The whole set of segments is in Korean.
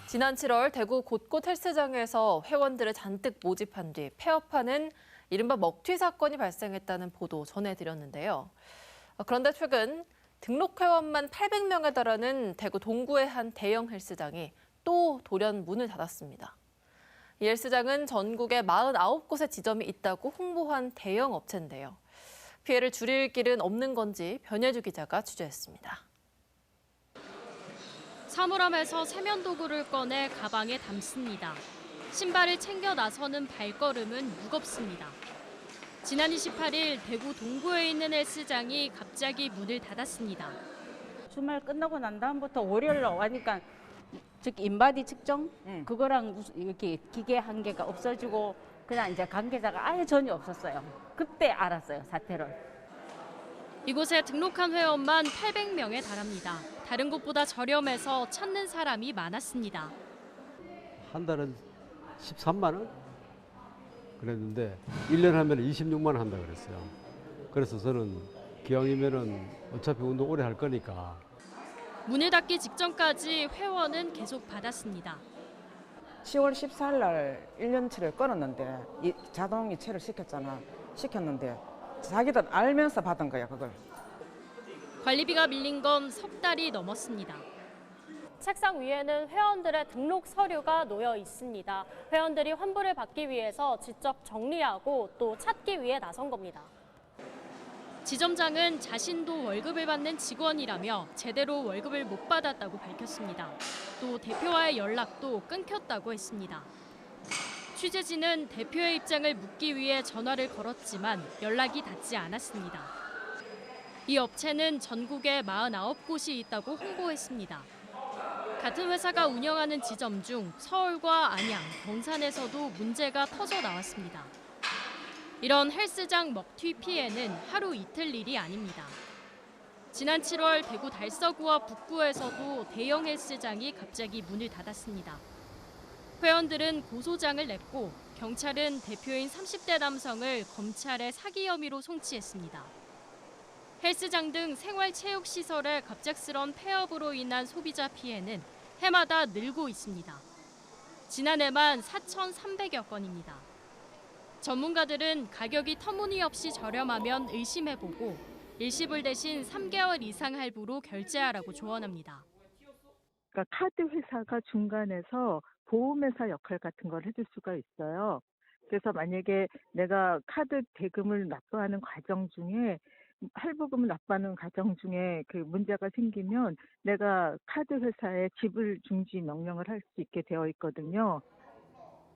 지난 7월 대구 곳곳 헬스장에서 회원들을 잔뜩 모집한 뒤 폐업하는 이른바 먹튀 사건이 발생했다는 보도 전해드렸는데요. 그런데 최근 등록 회원만 800명에 달하는 대구 동구의 한 대형 헬스장이 또 돌연 문을 닫았습니다. 이 헬스장은 전국에 49곳에 지점이 있다고 홍보한 대형 업체인데요. 피해를 줄일 길은 없는 건지 변예주 기자가 취재했습니다. 사물함에서 세면 도구를 꺼내 가방에 담습니다. 신발을 챙겨 나서는 발걸음은 무겁습니다. 지난 28일 대구 동구에 있는 헬스장이 갑자기 문을 닫았습니다. 주말 끝나고 난 다음부터 월요일 오니까 즉 인바디 측정 그거랑 이렇게 기계 한 개가 없어지고 그냥 이제 관계자가 아예 전혀 없었어요. 그때 알았어요, 사태를. 이곳에 등록한 회원만 800명에 달합니다. 다른 곳보다 저렴해서 찾는 사람이 많았습니다. 한 달은 13만 원? 그랬는데 1년 하면 26만 원 한다 그랬어요. 그래서 저는 기왕이면은 어차피 운동 오래 할 거니까. 문을 닫기 직전까지 회원은 계속 받았습니다. 10월 14일 날 1년치를 끊었는데 자동 이체를 시켰는데 자기들 알면서 받은 거야, 그걸. 관리비가 밀린 건 석 달이 넘었습니다. 책상 위에는 회원들의 등록 서류가 놓여 있습니다. 회원들이 환불을 받기 위해서 직접 정리하고 또 찾기 위해 나선 겁니다. 지점장은 자신도 월급을 받는 직원이라며 제대로 월급을 못 받았다고 밝혔습니다. 또 대표와의 연락도 끊겼다고 했습니다. 취재진은 대표의 입장을 묻기 위해 전화를 걸었지만 연락이 닿지 않았습니다. 이 업체는 전국에 49곳이 있다고 홍보했습니다. 같은 회사가 운영하는 지점 중 서울과 안양, 경산에서도 문제가 터져 나왔습니다. 이런 헬스장 먹튀 피해는 하루 이틀 일이 아닙니다. 지난 7월 대구 달서구와 북구에서도 대형 헬스장이 갑자기 문을 닫았습니다. 회원들은 고소장을 냈고 경찰은 대표인 30대 남성을 검찰에 사기 혐의로 송치했습니다. 헬스장 등 생활체육시설의 갑작스런 폐업으로 인한 소비자 피해는 해마다 늘고 있습니다. 지난해만 4,300여 건입니다. 전문가들은 가격이 터무니없이 저렴하면 의심해보고 일시불 대신 3개월 이상 할부로 결제하라고 조언합니다. 그러니까 카드 회사가 중간에서 보험회사 역할 같은 걸 해줄 수가 있어요. 그래서 만약에 내가 카드 대금을 납부하는 과정 중에 할부금을 납부하는 과정 중에 그 문제가 생기면 내가 카드 회사에 지불 중지 명령을 할 수 있게 되어 있거든요.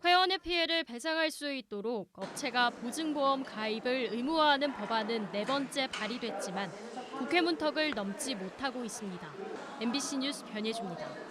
회원의 피해를 배상할 수 있도록 업체가 보증보험 가입을 의무화하는 법안은 4번째 발의됐지만 국회 문턱을 넘지 못하고 있습니다. MBC 뉴스 변예주입니다.